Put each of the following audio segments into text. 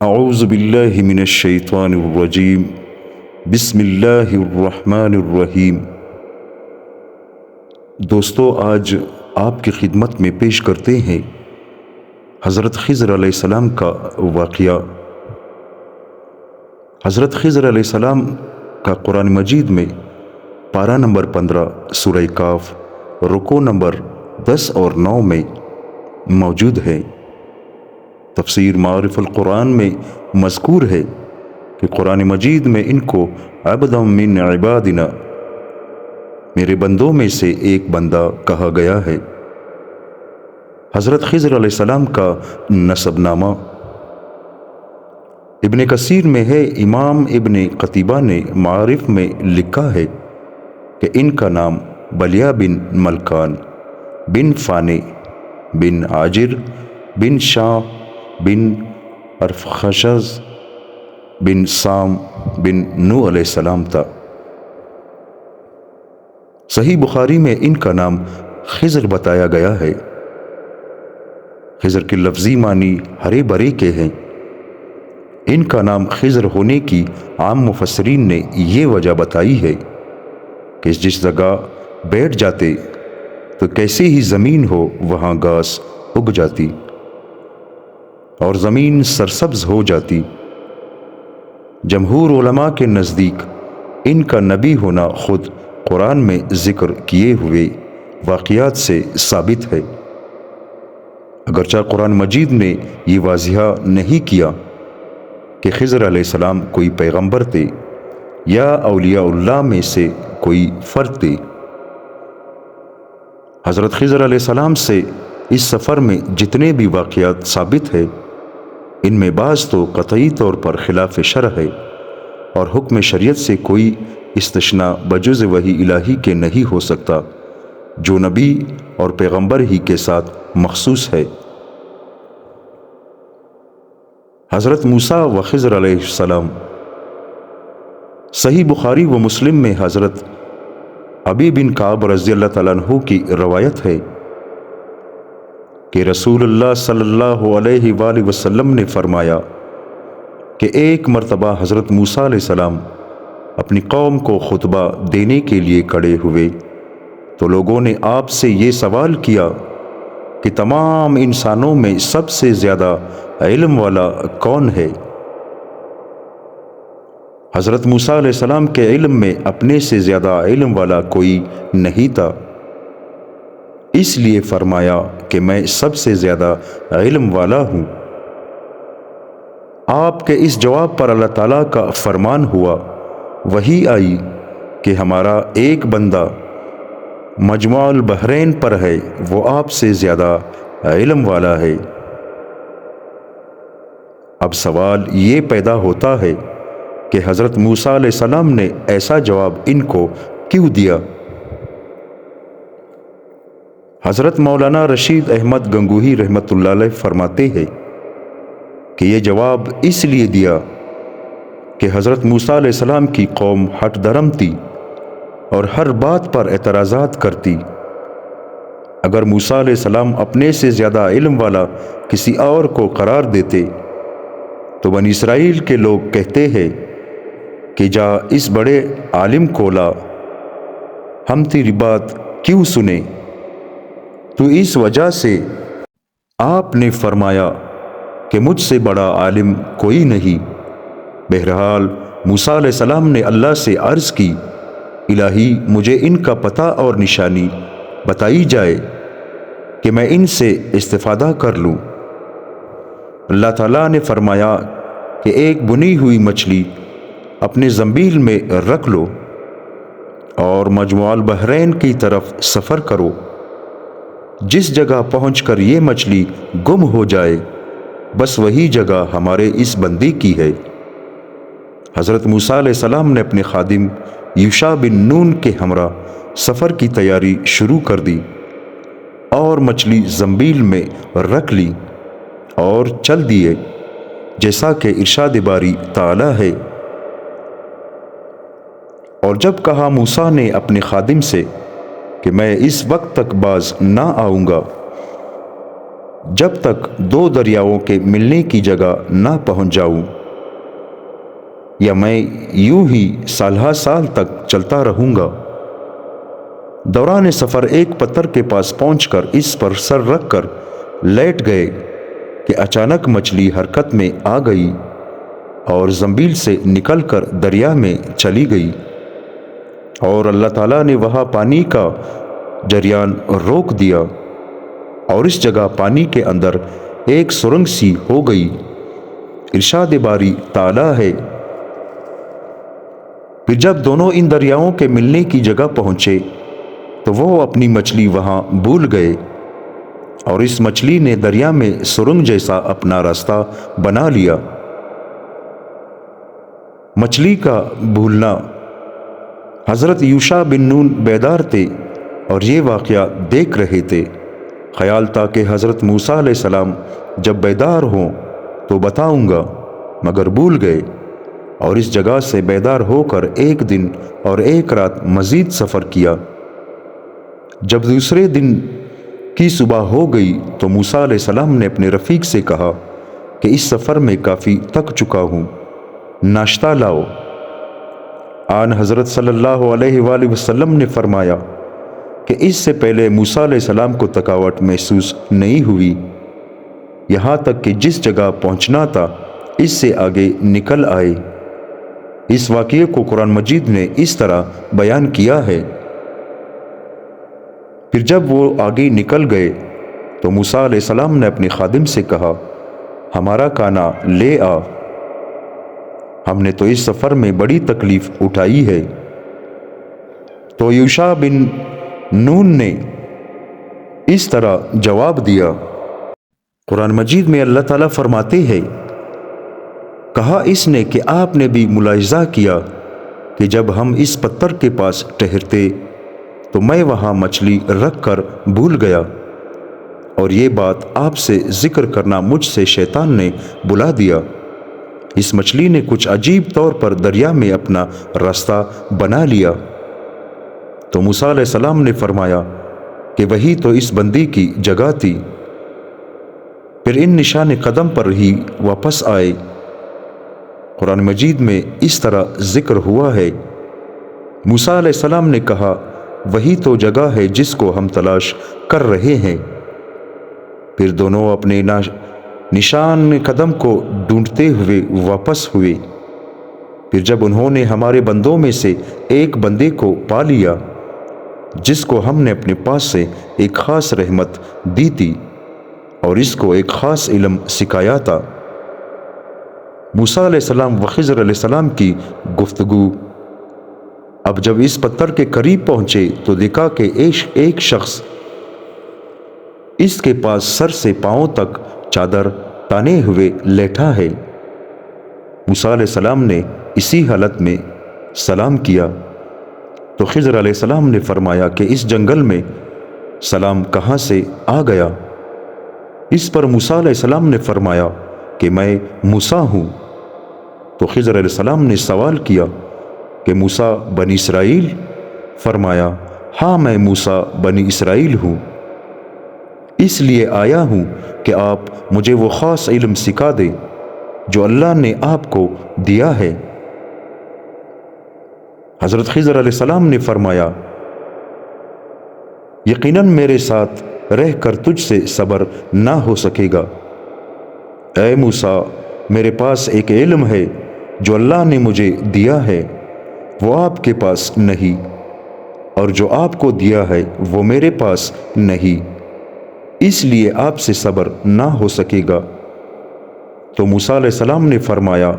اعوذ باللہ من الشیطان الرجیم بسم اللہ الرحمن الرحیم۔ دوستو، آج آپ کی خدمت میں پیش کرتے ہیں حضرت خضر علیہ السلام کا واقعہ۔ حضرت خضر علیہ السلام کا قرآن مجید میں پارہ نمبر 15 سورہ کاف رکوع نمبر 10 اور 9 میں موجود ہے۔ تفسیر معارف القرآن میں مذکور ہے کہ قرآن مجید میں ان کو عبدا من عبادنا، میرے بندوں میں سے ایک بندہ کہا گیا ہے۔ حضرت خضر علیہ السلام کا نسب نامہ ابن کثیر میں ہے۔ امام ابن قتیبہ نے معارف میں لکھا ہے کہ ان کا نام بلیہ بن ملکان بن فانے بن عاجر بن شاہ بن ارفخشز بن سام بن نوح علیہ السلام تھا۔ صحیح بخاری میں ان کا نام خضر بتایا گیا ہے۔ خضر کے لفظی معنی ہرے بھرے کے ہیں۔ ان کا نام خضر ہونے کی عام مفسرین نے یہ وجہ بتائی ہے کہ جس جگہ بیٹھ جاتے تو کیسے ہی زمین ہو وہاں گھاس اگ جاتی اور زمین سرسبز ہو جاتی۔ جمہور علماء کے نزدیک ان کا نبی ہونا خود قرآن میں ذکر کیے ہوئے واقعات سے ثابت ہے، اگرچہ قرآن مجید نے یہ واضح نہیں کیا کہ خضر علیہ السلام کوئی پیغمبر تھے یا اولیاء اللہ میں سے کوئی فرد تھے۔ حضرت خضر علیہ السلام سے اس سفر میں جتنے بھی واقعات ثابت ہیں، ان میں بعض تو قطعی طور پر خلاف شرع ہے اور حکم شریعت سے کوئی استثناء بجز وحی الہی کے نہیں ہو سکتا، جو نبی اور پیغمبر ہی کے ساتھ مخصوص ہے۔ حضرت موسیٰ و خضر علیہ السلام۔ صحیح بخاری و مسلم میں حضرت ابی بن کعب رضی اللہ تعالیٰ عنہ کی روایت ہے کہ رسول اللہ صلی اللہ علیہ وآلہ وسلم نے فرمایا کہ ایک مرتبہ حضرت موسیٰ علیہ السلام اپنی قوم کو خطبہ دینے کے لیے کھڑے ہوئے تو لوگوں نے آپ سے یہ سوال کیا کہ تمام انسانوں میں سب سے زیادہ علم والا کون ہے؟ حضرت موسیٰ علیہ السلام کے علم میں اپنے سے زیادہ علم والا کوئی نہیں تھا، اس لیے فرمایا کہ میں سب سے زیادہ علم والا ہوں۔ آپ کے اس جواب پر اللہ تعالیٰ کا فرمان ہوا، وحی آئی کہ ہمارا ایک بندہ مجمع البحرین پر ہے، وہ آپ سے زیادہ علم والا ہے۔ اب سوال یہ پیدا ہوتا ہے کہ حضرت موسیٰ علیہ السلام نے ایسا جواب ان کو کیوں دیا؟ حضرت مولانا رشید احمد گنگوہی رحمۃ اللہ علیہ فرماتے ہیں کہ یہ جواب اس لیے دیا کہ حضرت موسیٰ علیہ السلام کی قوم ہٹ درم تھی اور ہر بات پر اعتراضات کرتی۔ اگر موسیٰ علیہ السلام اپنے سے زیادہ علم والا کسی اور کو قرار دیتے تو بنی اسرائیل کے لوگ کہتے ہیں کہ جا اس بڑے عالم کو لا، ہم تیری بات کیوں سنیں؟ تو اس وجہ سے آپ نے فرمایا کہ مجھ سے بڑا عالم کوئی نہیں۔ بہرحال موسیٰ علیہ السلام نے اللہ سے عرض کی، الہی مجھے ان کا پتہ اور نشانی بتائی جائے کہ میں ان سے استفادہ کر لوں۔ اللہ تعالیٰ نے فرمایا کہ ایک بنی ہوئی مچھلی اپنے زنبیل میں رکھ لو اور مجمع البحرین کی طرف سفر کرو، جس جگہ پہنچ کر یہ مچھلی گم ہو جائے بس وہی جگہ ہمارے اس بندی کی ہے۔ حضرت موسیٰ علیہ السلام نے اپنے خادم یوشع بن نون کے ہمراہ سفر کی تیاری شروع کر دی اور مچھلی زنبیل میں رکھ لی اور چل دیے، جیسا کہ ارشاد باری تعالی ہے۔ اور جب کہا موسیٰ نے اپنے خادم سے کہ میں اس وقت تک باز نہ آؤں گا جب تک دو دریاؤں کے ملنے کی جگہ نہ پہنچ جاؤں، یا میں یوں ہی سالہ سال تک چلتا رہوں گا۔ دوران سفر ایک پتھر کے پاس پہنچ کر اس پر سر رکھ کر لیٹ گئے کہ اچانک مچھلی حرکت میں آ گئی اور زنبیل سے نکل کر دریا میں چلی گئی، اور اللہ تعالیٰ نے وہاں پانی کا جریان روک دیا، اور اس جگہ پانی کے اندر ایک سرنگ سی ہو گئی۔ ارشاد باری تعالیٰ ہے، پھر جب دونوں ان دریاؤں کے ملنے کی جگہ پہنچے تو وہ اپنی مچھلی وہاں بھول گئے، اور اس مچھلی نے دریا میں سرنگ جیسا اپنا راستہ بنا لیا۔ مچھلی کا بھولنا۔ حضرت یوشع بن نون بیدار تھے اور یہ واقعہ دیکھ رہے تھے۔ خیال تھا کہ حضرت موسیٰ علیہ السلام جب بیدار ہوں تو بتاؤں گا، مگر بھول گئے، اور اس جگہ سے بیدار ہو کر ایک دن اور ایک رات مزید سفر کیا۔ جب دوسرے دن کی صبح ہو گئی تو موسیٰ علیہ السلام نے اپنے رفیق سے کہا کہ اس سفر میں کافی تھک چکا ہوں، ناشتہ لاؤ۔ آن حضرت صلی اللہ علیہ وآلہ وسلم نے فرمایا کہ اس سے پہلے موسیٰ علیہ السلام کو تھکاوٹ محسوس نہیں ہوئی، یہاں تک کہ جس جگہ پہنچنا تھا اس سے آگے نکل آئے۔ اس واقعے کو قرآن مجید نے اس طرح بیان کیا ہے۔ پھر جب وہ آگے نکل گئے تو موسیٰ علیہ السلام نے اپنے خادم سے کہا، ہمارا کھانا لے آ، ہم نے تو اس سفر میں بڑی تکلیف اٹھائی ہے۔ تو یوشع بن نون نے اس طرح جواب دیا۔ قرآن مجید میں اللہ تعالیٰ فرماتے ہیں، کہا اس نے کہ آپ نے بھی ملاحظہ کیا کہ جب ہم اس پتھر کے پاس ٹھہرتے تو میں وہاں مچھلی رکھ کر بھول گیا، اور یہ بات آپ سے ذکر کرنا مجھ سے شیطان نے بلا دیا۔ اس مچھلی نے کچھ عجیب طور پر دریا میں اپنا راستہ بنا لیا۔ تو موسیٰ علیہ السلام نے فرمایا کہ وہی تو اس بندی کی جگہ تھی۔ پھر ان نشان قدم پر ہی واپس آئے۔ قرآن مجید میں اس طرح ذکر ہوا ہے، موسیٰ علیہ السلام نے کہا، وہی تو جگہ ہے جس کو ہم تلاش کر رہے ہیں۔ پھر دونوں اپنے نشان قدم کو ڈھونڈتے ہوئے واپس ہوئے۔ پھر جب انہوں نے ہمارے بندوں میں سے ایک بندے کو پا لیا جس کو ہم نے اپنے پاس سے ایک خاص رحمت دی تھی اور اس کو ایک خاص علم سکھایا تھا۔ موسیٰ علیہ السلام و خضر علیہ السلام کی گفتگو۔ اب جب اس پتھر کے قریب پہنچے تو دیکھا کہ ایک شخص اس کے پاس سر سے پاؤں تک چادر تانے ہوئے لیٹا ہے۔ موسیٰ علیہ السلام نے اسی حالت میں سلام کیا تو خضر علیہ السلام نے فرمایا کہ اس جنگل میں سلام کہاں سے آ گیا؟ اس پر موسیٰ علیہ السلام نے فرمایا کہ میں موسیٰ ہوں۔ تو خضر علیہ السلام نے سوال کیا کہ موسیٰ بنی اسرائیل؟ فرمایا، ہاں میں موسیٰ بنی اسرائیل ہوں، اس لیے آیا ہوں کہ آپ مجھے وہ خاص علم سکھا دیں جو اللہ نے آپ کو دیا ہے۔ حضرت خضر علیہ السلام نے فرمایا، یقیناً میرے ساتھ رہ کر تجھ سے صبر نہ ہو سکے گا۔ اے موسیٰ، میرے پاس ایک علم ہے جو اللہ نے مجھے دیا ہے، وہ آپ کے پاس نہیں، اور جو آپ کو دیا ہے وہ میرے پاس نہیں، اس لیے آپ سے صبر نہ ہو سکے گا۔ تو موسیٰ علیہ السلام نے فرمایا،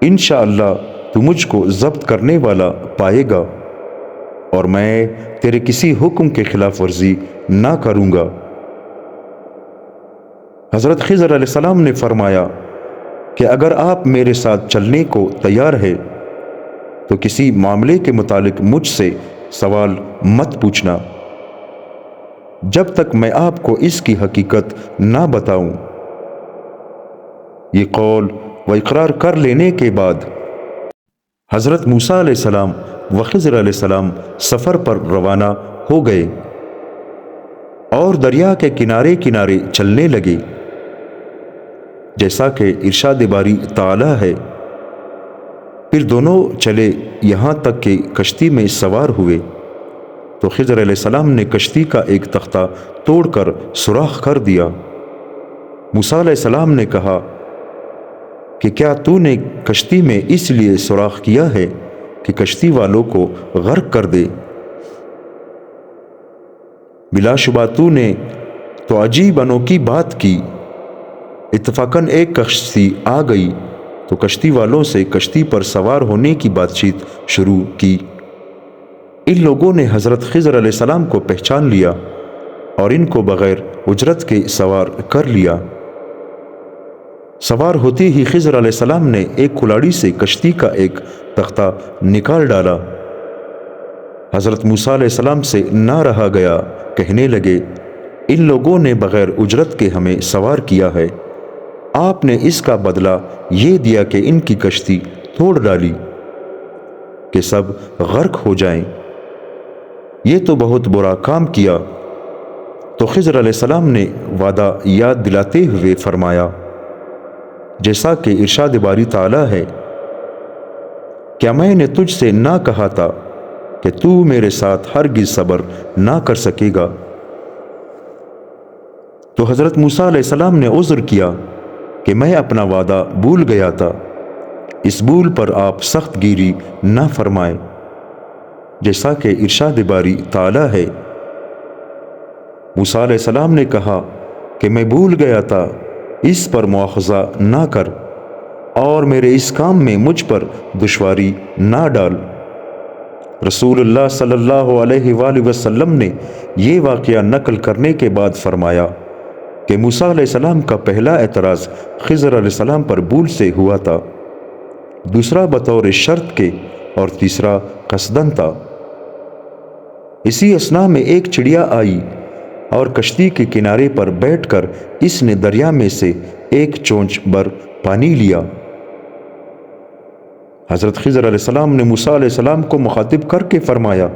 انشاءاللہ تو مجھ کو ضبط کرنے والا پائے گا اور میں تیرے کسی حکم کے خلاف ورزی نہ کروں گا۔ حضرت خضر علیہ السلام نے فرمایا کہ اگر آپ میرے ساتھ چلنے کو تیار ہے تو کسی معاملے کے متعلق مجھ سے سوال مت پوچھنا جب تک میں آپ کو اس کی حقیقت نہ بتاؤں۔ یہ قول و اقرار کر لینے کے بعد حضرت موسیٰ علیہ السلام و خضر علیہ السلام سفر پر روانہ ہو گئے۔ اور دریا کے کنارے کنارے چلنے لگے، جیسا کہ ارشاد باری تعالی ہے۔ پھر دونوں چلے یہاں تک کہ کشتی میں سوار ہوئے، تو خضر علیہ السلام نے کشتی کا ایک تختہ توڑ کر سوراخ کر دیا۔ موسیٰ علیہ السلام نے کہا کہ کیا تو نے کشتی میں اس لیے سوراخ کیا ہے کہ کشتی والوں کو غرق کر دے؟ بلا شبہ تو نے تو عجیب انوکھی بات کی۔ اتفاقاً ایک کشتی آ گئی تو کشتی والوں سے کشتی پر سوار ہونے کی بات چیت شروع کی۔ ان لوگوں نے حضرت خضر علیہ السلام کو پہچان لیا اور ان کو بغیر اجرت کے سوار کر لیا۔ سوار ہوتے ہی خضر علیہ السلام نے ایک کلاڑی سے کشتی کا ایک تختہ نکال ڈالا۔ حضرت موسیٰ علیہ السلام سے نہ رہا گیا، کہنے لگے، ان لوگوں نے بغیر اجرت کے ہمیں سوار کیا ہے، آپ نے اس کا بدلہ یہ دیا کہ ان کی کشتی توڑ ڈالی کہ سب غرق ہو جائیں۔ یہ تو بہت برا کام کیا۔ تو خضر علیہ السلام نے وعدہ یاد دلاتے ہوئے فرمایا، جیسا کہ ارشاد باری تعالی ہے، کیا میں نے تجھ سے نہ کہا تھا کہ تو میرے ساتھ ہرگز صبر نہ کر سکے گا؟ تو حضرت موسیٰ علیہ السلام نے عذر کیا کہ میں اپنا وعدہ بھول گیا تھا، اس بھول پر آپ سخت گیری نہ فرمائیں، جیسا کہ ارشاد باری تعالی ہے۔ موسیٰ علیہ السلام نے کہا کہ میں بھول گیا تھا، اس پر مواخذہ نہ کر اور میرے اس کام میں مجھ پر دشواری نہ ڈال۔ رسول اللہ صلی اللہ علیہ وآلہ وسلم نے یہ واقعہ نقل کرنے کے بعد فرمایا کہ موسیٰ علیہ السلام کا پہلا اعتراض خضر علیہ السلام پر بھول سے ہوا تھا، دوسرا بطور شرط کے اور تیسرا قصدن تھا۔ اسی اثناء میں ایک چڑیا آئی اور کشتی کے کنارے پر بیٹھ کر اس نے دریا میں سے ایک چونچ بھر پانی لیا۔ حضرت خضر علیہ السلام نے موسیٰ علیہ السلام کو مخاطب کر کے فرمایا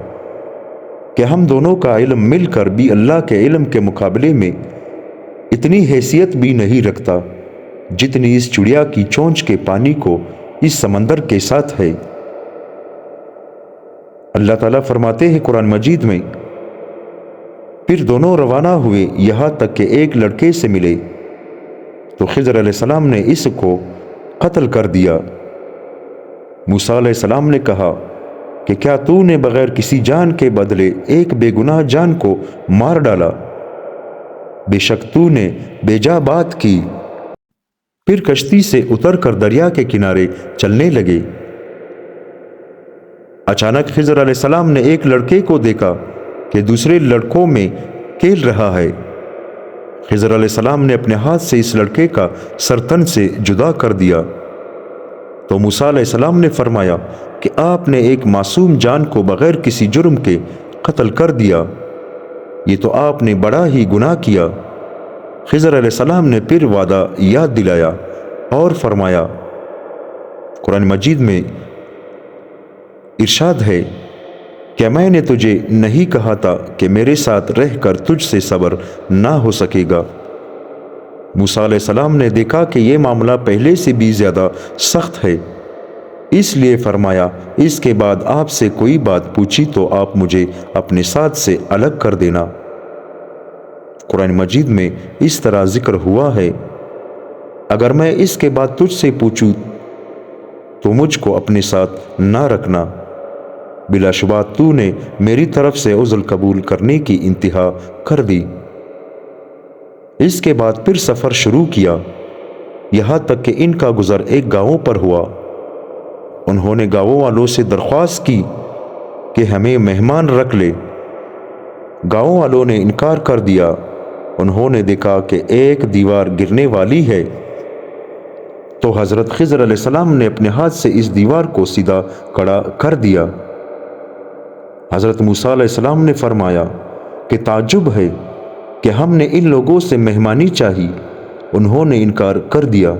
کہ ہم دونوں کا علم مل کر بھی اللہ کے علم کے مقابلے میں اتنی حیثیت بھی نہیں رکھتا جتنی اس چڑیا کی چونچ کے پانی کو اس سمندر کے ساتھ ہے۔ اللہ تعالیٰ فرماتے ہیں قرآن مجید میں، پھر دونوں روانہ ہوئے یہاں تک کہ ایک لڑکے سے ملے، تو خضر علیہ السلام نے اس کو قتل کر دیا۔ موسیٰ علیہ السلام نے کہا کہ کیا تو نے بغیر کسی جان کے بدلے ایک بے گناہ جان کو مار ڈالا؟ بے شک تو نے بے جا بات کی۔ پھر کشتی سے اتر کر دریا کے کنارے چلنے لگے۔ اچانک خضر علیہ السلام نے ایک لڑکے کو دیکھا کہ دوسرے لڑکوں میں کھیل رہا ہے۔ خضر علیہ السلام نے اپنے ہاتھ سے اس لڑکے کا سر تن سے جدا کر دیا۔ تو موسیٰ علیہ السلام نے فرمایا کہ آپ نے ایک معصوم جان کو بغیر کسی جرم کے قتل کر دیا، یہ تو آپ نے بڑا ہی گناہ کیا۔ خضر علیہ السلام نے پھر وعدہ یاد دلایا اور فرمایا، قرآن مجید میں ارشاد ہے، کیا میں نے تجھے نہیں کہا تھا کہ میرے ساتھ رہ کر تجھ سے صبر نہ ہو سکے گا؟ موسیٰ علیہ السلام نے دیکھا کہ یہ معاملہ پہلے سے بھی زیادہ سخت ہے، اس لیے فرمایا، اس کے بعد آپ سے کوئی بات پوچھی تو آپ مجھے اپنے ساتھ سے الگ کر دینا۔ قرآن مجید میں اس طرح ذکر ہوا ہے، اگر میں اس کے بعد تجھ سے پوچھوں تو مجھ کو اپنے ساتھ نہ رکھنا، بلا شبہ تو نے میری طرف سے عذر قبول کرنے کی انتہا کر دی۔ اس کے بعد پھر سفر شروع کیا، یہاں تک کہ ان کا گزر ایک گاؤں پر ہوا۔ انہوں نے گاؤں والوں سے درخواست کی کہ ہمیں مہمان رکھ لے۔ گاؤں والوں نے انکار کر دیا۔ انہوں نے دیکھا کہ ایک دیوار گرنے والی ہے، تو حضرت خضر علیہ السلام نے اپنے ہاتھ سے اس دیوار کو سیدھا کھڑا کر دیا۔ حضرت موسیٰ علیہ السلام نے فرمایا کہ تعجب ہے کہ ہم نے ان لوگوں سے مہمانی چاہی، انہوں نے انکار کر دیا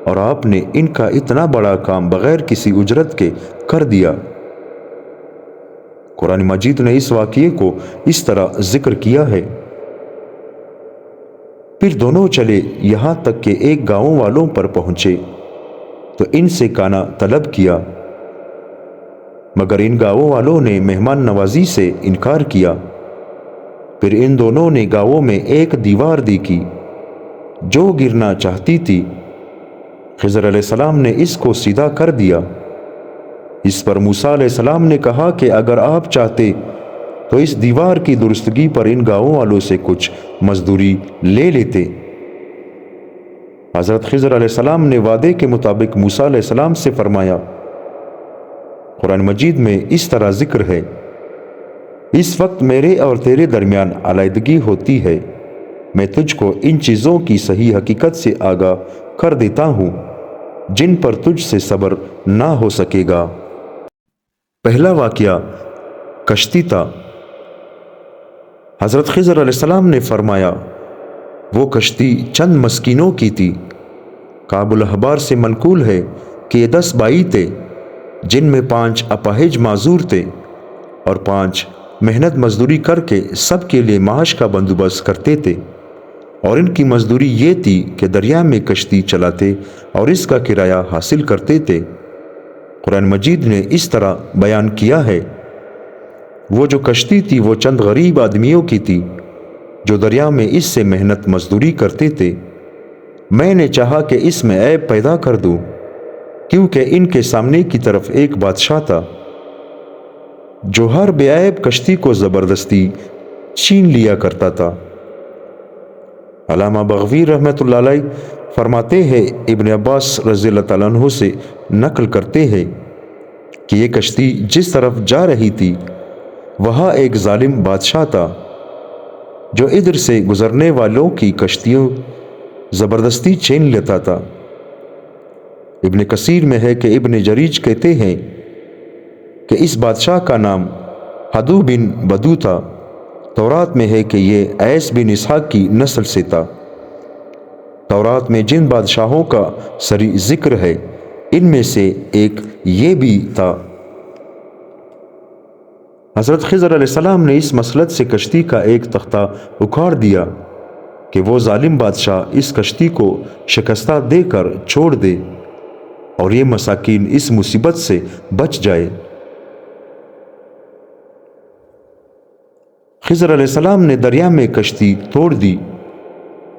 اور آپ نے ان کا اتنا بڑا کام بغیر کسی اجرت کے کر دیا۔ قرآن مجید نے اس واقعے کو اس طرح ذکر کیا ہے، پھر دونوں چلے یہاں تک کہ ایک گاؤں والوں پر پہنچے تو ان سے کانا طلب کیا، مگر ان گاؤں والوں نے مہمان نوازی سے انکار کیا۔ پھر ان دونوں نے گاؤں میں ایک دیوار دیکھی جو گرنا چاہتی تھی۔ خضر علیہ السلام نے اس کو سیدھا کر دیا۔ اس پر موسیٰ علیہ السلام نے کہا کہ اگر آپ چاہتے تو اس دیوار کی درستگی پر ان گاؤں والوں سے کچھ مزدوری لے لیتے۔ حضرت خضر علیہ السلام نے وعدے کے مطابق موسیٰ علیہ السلام سے فرمایا۔ قرآن مجید میں اس طرح ذکر ہے، اس وقت میرے اور تیرے درمیان علیحدگی ہوتی ہے، میں تجھ کو ان چیزوں کی صحیح حقیقت سے آگاہ کر دیتا ہوں جن پر تجھ سے صبر نہ ہو سکے گا۔ پہلا واقعہ کشتی تھا۔ حضرت خضر علیہ السلام نے فرمایا، وہ کشتی چند مسکینوں کی تھی۔ کعب الاحبار سے منقول ہے کہ یہ 10 بھائی تھے، جن میں 5 اپاہج معذور تھے اور 5 محنت مزدوری کر کے سب کے لیے معاش کا بندوبست کرتے تھے، اور ان کی مزدوری یہ تھی کہ دریا میں کشتی چلاتے اور اس کا کرایہ حاصل کرتے تھے۔ قرآن مجید نے اس طرح بیان کیا ہے، وہ جو کشتی تھی وہ چند غریب آدمیوں کی تھی جو دریا میں اس سے محنت مزدوری کرتے تھے۔ میں نے چاہا کہ اس میں عیب پیدا کر دوں، کیونکہ ان کے سامنے کی طرف ایک بادشاہ تھا جو ہر بے عیب کشتی کو زبردستی چھین لیا کرتا تھا۔ علامہ بغوی رحمۃ اللہ علیہ فرماتے ہیں، ابن عباس رضی اللہ تعالیٰ عنہ سے نقل کرتے ہیں کہ یہ کشتی جس طرف جا رہی تھی وہاں ایک ظالم بادشاہ تھا جو ادھر سے گزرنے والوں کی کشتیوں زبردستی چھین لیتا تھا۔ ابن کثیر میں ہے کہ ابن جریج کہتے ہیں کہ اس بادشاہ کا نام ہدو بن بدو تھا۔ تورات میں ہے کہ یہ ایس بن اسحاق کی نسل سے تھا۔ تورات میں جن بادشاہوں کا سری ذکر ہے ان میں سے ایک یہ بھی تھا۔ حضرت خضر علیہ السلام نے اس مسلط سے کشتی کا ایک تختہ اکھاڑ دیا کہ وہ ظالم بادشاہ اس کشتی کو شکستہ دے کر چھوڑ دے اور یہ مساکین اس مصیبت سے بچ جائے۔ خضر علیہ السلام نے دریا میں کشتی توڑ دی،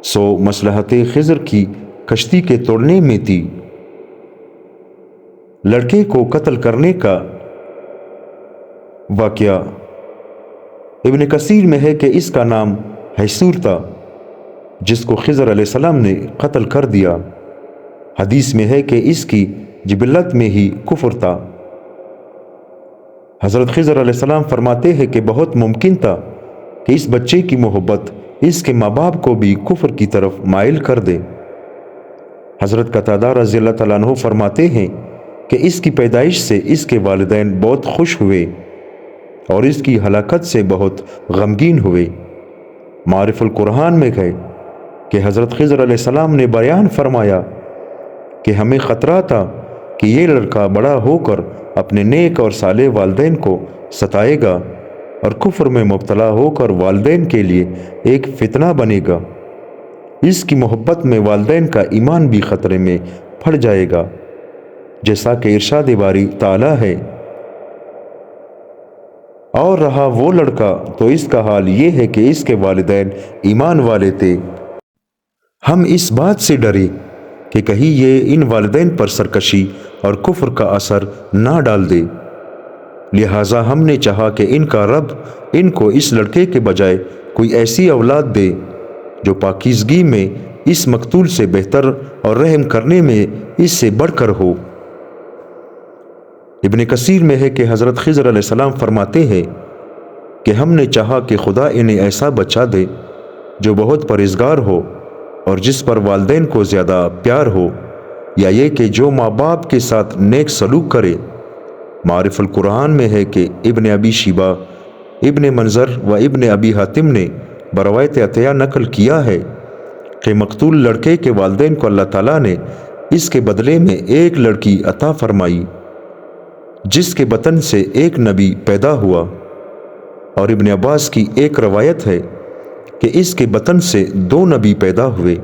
سو مصلحت خضر کی کشتی کے توڑنے میں تھی۔ لڑکے کو قتل کرنے کا واقعہ ابن کثیر میں ہے کہ اس کا نام حیسور تھا، جس کو خضر علیہ السلام نے قتل کر دیا۔ حدیث میں ہے کہ اس کی جبلت میں ہی کفر تھا۔ حضرت خضر علیہ السلام فرماتے ہیں کہ بہت ممکن تھا کہ اس بچے کی محبت اس کے ماں باپ کو بھی کفر کی طرف مائل کر دے۔ حضرت قتادہ رضی اللہ تعالیٰ عنہ فرماتے ہیں کہ اس کی پیدائش سے اس کے والدین بہت خوش ہوئے اور اس کی ہلاکت سے بہت غمگین ہوئے۔ معارف القرآن میں ہے کہ حضرت خضر علیہ السلام نے بیان فرمایا کہ ہمیں خطرہ تھا کہ یہ لڑکا بڑا ہو کر اپنے نیک اور صالح والدین کو ستائے گا اور کفر میں مبتلا ہو کر والدین کے لیے ایک فتنہ بنے گا۔ اس کی محبت میں والدین کا ایمان بھی خطرے میں پڑ جائے گا، جیسا کہ ارشاد باری تعالیٰ ہے، اور رہا وہ لڑکا تو اس کا حال یہ ہے کہ اس کے والدین ایمان والے تھے۔ ہم اس بات سے ڈرے کہ کہیں یہ ان والدین پر سرکشی اور کفر کا اثر نہ ڈال دے، لہٰذا ہم نے چاہا کہ ان کا رب ان کو اس لڑکے کے بجائے کوئی ایسی اولاد دے جو پاکیزگی میں اس مقتول سے بہتر اور رحم کرنے میں اس سے بڑھ کر ہو۔ ابن کثیر میں ہے کہ حضرت خضر علیہ السلام فرماتے ہیں کہ ہم نے چاہا کہ خدا انہیں ایسا بچہ دے جو بہت پرہیزگار ہو اور جس پر والدین کو زیادہ پیار ہو، یا یہ کہ جو ماں باپ کے ساتھ نیک سلوک کرے۔ معارف القرآن میں ہے کہ ابن ابی شیبہ، ابن منظر و ابن ابی حاتم نے بروایت عطیہ نقل کیا ہے کہ مقتول لڑکے کے والدین کو اللہ تعالیٰ نے اس کے بدلے میں ایک لڑکی عطا فرمائی جس کے بطن سے ایک نبی پیدا ہوا۔ اور ابن عباس کی ایک روایت ہے کہ اس کے بطن سے 2 نبی پیدا ہوئے،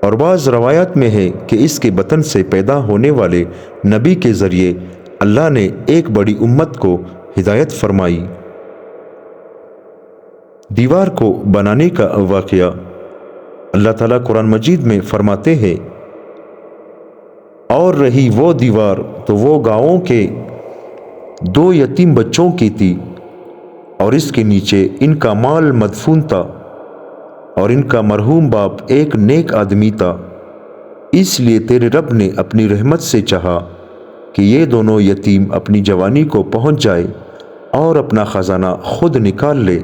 اور بعض روایات میں ہے کہ اس کے بطن سے پیدا ہونے والے نبی کے ذریعے اللہ نے ایک بڑی امت کو ہدایت فرمائی۔ دیوار کو بنانے کا واقعہ اللہ تعالیٰ قرآن مجید میں فرماتے ہیں، اور رہی وہ دیوار تو وہ گاؤں کے 2 یتیم بچوں کی تھی، اور اس کے نیچے ان کا مال مدفون تھا، اور ان کا مرحوم باپ ایک نیک آدمی تھا، اس لیے تیرے رب نے اپنی رحمت سے چاہا کہ یہ دونوں یتیم اپنی جوانی کو پہنچ جائے اور اپنا خزانہ خود نکال لے۔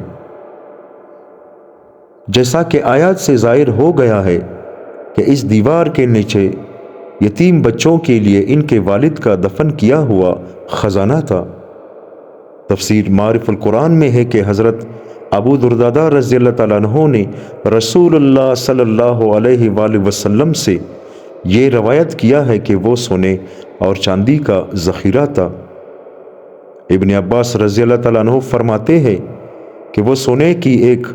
جیسا کہ آیات سے ظاہر ہو گیا ہے کہ اس دیوار کے نیچے یتیم بچوں کے لیے ان کے والد کا دفن کیا ہوا خزانہ تھا۔ تفسیر معارف القرآن میں ہے کہ حضرت ابو درداء رضی اللہ تعالیٰ عنہ نے رسول اللہ صلی اللہ علیہ وآلہ وسلم سے یہ روایت کیا ہے کہ وہ سونے اور چاندی کا ذخیرہ تھا۔ ابن عباس رضی اللہ تعالیٰ عنہ فرماتے ہیں کہ وہ سونے کی ایک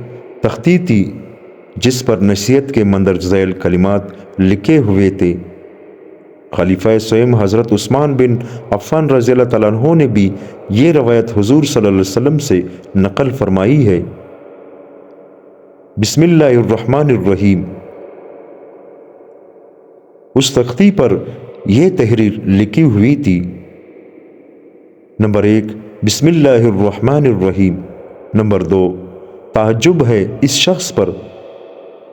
تختی تھی جس پر نصیحت کے مندرجہ ذیل کلمات لکھے ہوئے تھے۔ خلیفہ سوم حضرت عثمان بن عفان رضی اللہ تعالیٰ عنہ نے بھی یہ روایت حضور صلی اللہ علیہ وسلم سے نقل فرمائی ہے۔ بسم اللہ الرحمن الرحیم۔ اس تختی پر یہ تحریر لکھی ہوئی تھی: نمبر 1، بسم اللہ الرحمن الرحیم۔ نمبر 2، تعجب ہے اس شخص پر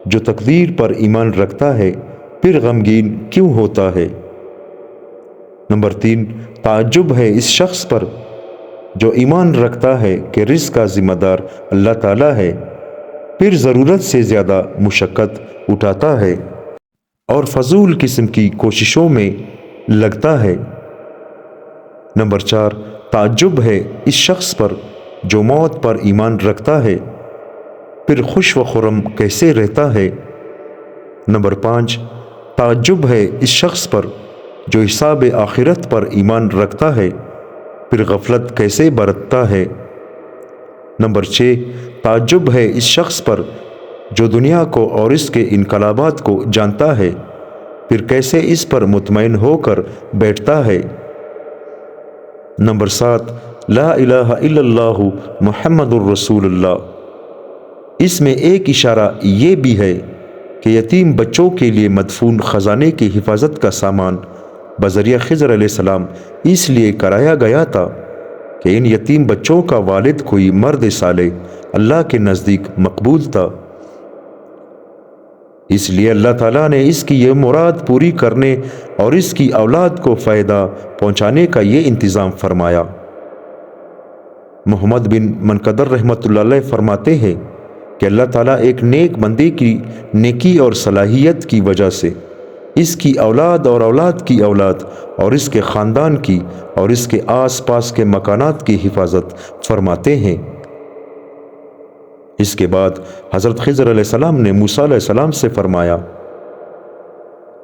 جو تقدیر پر ایمان رکھتا ہے پھر غمگین کیوں ہوتا ہے۔ نمبر 3، تعجب ہے اس شخص پر جو ایمان رکھتا ہے کہ رزق کا ذمہ دار اللہ تعالیٰ ہے پھر ضرورت سے زیادہ مشقت اٹھاتا ہے اور فضول قسم کی کوششوں میں لگتا ہے۔ نمبر 4، تعجب ہے اس شخص پر جو موت پر ایمان رکھتا ہے پھر خوش و خرم کیسے رہتا ہے۔ نمبر 5، تعجب ہے اس شخص پر جو حساب آخرت پر ایمان رکھتا ہے پھر غفلت کیسے برتتا ہے۔ نمبر 6، تعجب ہے اس شخص پر جو دنیا کو اور اس کے انقلابات کو جانتا ہے پھر کیسے اس پر مطمئن ہو کر بیٹھتا ہے۔ نمبر 7، لا الہ الا اللہ محمد الرسول اللہ۔ اس میں ایک اشارہ یہ بھی ہے کہ یتیم بچوں کے لیے مدفون خزانے کی حفاظت کا سامان بذریعہ خضر علیہ السلام اس لیے کرایا گیا تھا کہ ان یتیم بچوں کا والد کوئی مرد صالح اللہ کے نزدیک مقبول تھا، اس لیے اللہ تعالیٰ نے اس کی یہ مراد پوری کرنے اور اس کی اولاد کو فائدہ پہنچانے کا یہ انتظام فرمایا۔ محمد بن منقدر رحمۃ اللہ علیہ فرماتے ہیں کہ اللہ تعالیٰ ایک نیک بندے کی نیکی اور صلاحیت کی وجہ سے اس کی اولاد اور اولاد کی اولاد اور اس کے خاندان کی اور اس کے آس پاس کے مکانات کی حفاظت فرماتے ہیں۔ اس کے بعد حضرت خضر علیہ السلام نے موسیٰ علیہ السلام سے فرمایا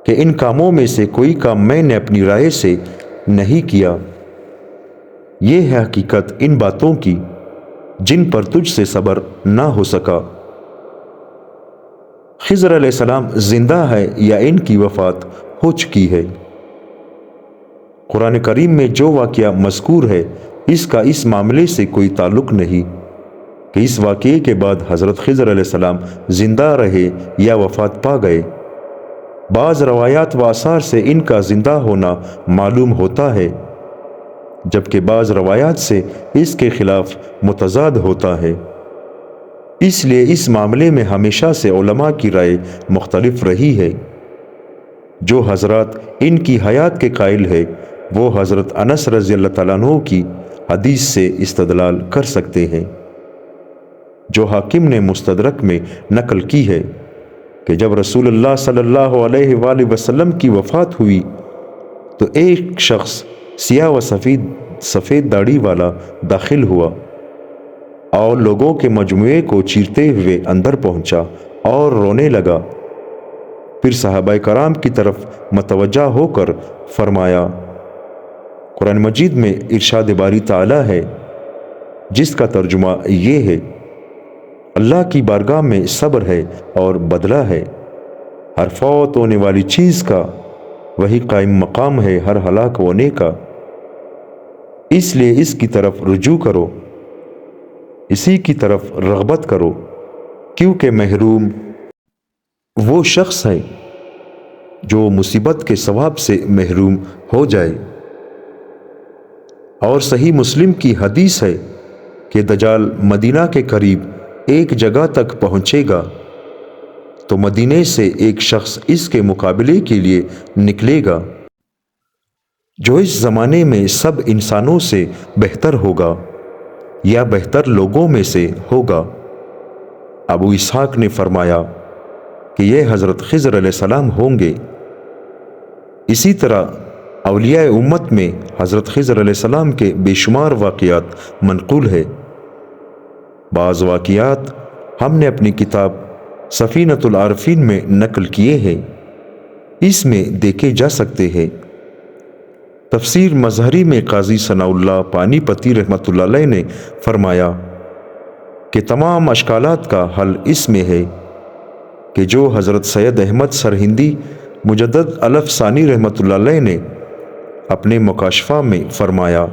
کہ ان کاموں میں سے کوئی کام میں نے اپنی رائے سے نہیں کیا۔ یہ ہے حقیقت ان باتوں کی جن پر تجھ سے صبر نہ ہو سکا۔ خضر علیہ السلام زندہ ہے یا ان کی وفات ہو چکی ہے؟ قرآن کریم میں جو واقعہ مذکور ہے اس کا اس معاملے سے کوئی تعلق نہیں کہ اس واقعے کے بعد حضرت خضر علیہ السلام زندہ رہے یا وفات پا گئے۔ بعض روایات و آثار سے ان کا زندہ ہونا معلوم ہوتا ہے، جبکہ بعض روایات سے اس کے خلاف متضاد ہوتا ہے۔ اس لیے اس معاملے میں ہمیشہ سے علماء کی رائے مختلف رہی ہے۔ جو حضرات ان کی حیات کے قائل ہے وہ حضرت انس رضی اللہ تعالیٰ عنہ کی حدیث سے استدلال کر سکتے ہیں جو حاکم نے مستدرک میں نقل کی ہے کہ جب رسول اللہ صلی اللہ علیہ وآلہ وسلم کی وفات ہوئی تو ایک شخص سیاہ و سفید داڑھی والا داخل ہوا اور لوگوں کے مجموعے کو چیرتے ہوئے اندر پہنچا اور رونے لگا۔ پھر صحابہ کرام کی طرف متوجہ ہو کر فرمایا، قرآن مجید میں ارشاد باری تعالیٰ ہے جس کا ترجمہ یہ ہے، اللہ کی بارگاہ میں صبر ہے اور بدلہ ہے، ہر فوت ہونے والی چیز کا وہی قائم مقام ہے ہر ہلاک ہونے کا، اس لیے اس کی طرف رجوع کرو، اسی کی طرف رغبت کرو، کیونکہ محروم وہ شخص ہے جو مصیبت کے ثواب سے محروم ہو جائے۔ اور صحیح مسلم کی حدیث ہے کہ دجال مدینہ کے قریب ایک جگہ تک پہنچے گا تو مدینے سے ایک شخص اس کے مقابلے کے لیے نکلے گا جو اس زمانے میں سب انسانوں سے بہتر ہوگا یا بہتر لوگوں میں سے ہوگا۔ ابو اسحاق نے فرمایا کہ یہ حضرت خضر علیہ السلام ہوں گے۔ اسی طرح اولیاء امت میں حضرت خضر علیہ السلام کے بے شمار واقعات منقول ہے۔ بعض واقعات ہم نے اپنی کتاب سفینۃ العارفین میں نقل کیے ہیں، اس میں دیکھے جا سکتے ہیں۔ تفسیر مظہری میں قاضی ثناء اللہ پانی پتی رحمۃ اللہ علیہ نے فرمایا کہ تمام اشکالات کا حل اس میں ہے کہ جو حضرت سید احمد سرہندی مجدد الف ثانی رحمۃ اللہ علیہ نے اپنے مکاشفہ میں فرمایا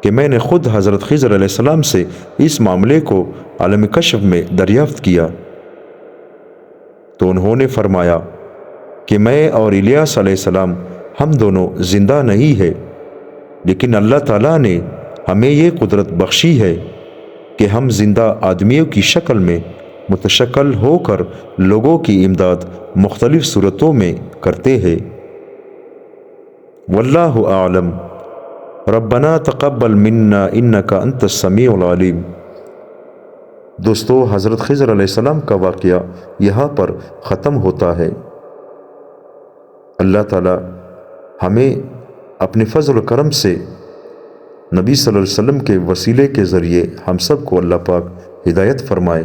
کہ میں نے خود حضرت خضر علیہ السلام سے اس معاملے کو عالم کشف میں دریافت کیا تو انہوں نے فرمایا کہ میں اور الیاس علیہ السلام ہم دونوں زندہ نہیں ہے، لیکن اللہ تعالیٰ نے ہمیں یہ قدرت بخشی ہے کہ ہم زندہ آدمیوں کی شکل میں متشکل ہو کر لوگوں کی امداد مختلف صورتوں میں کرتے ہیں۔ واللہ اعلم۔ ربنا تقبل منا انک انت السمیع العلیم۔ دوستو، حضرت خضر علیہ السلام کا واقعہ یہاں پر ختم ہوتا ہے۔ اللہ تعالی ہمیں اپنے فضل و کرم سے نبی صلی اللہ علیہ وسلم کے وسیلے کے ذریعے ہم سب کو اللہ پاک ہدایت فرمائے۔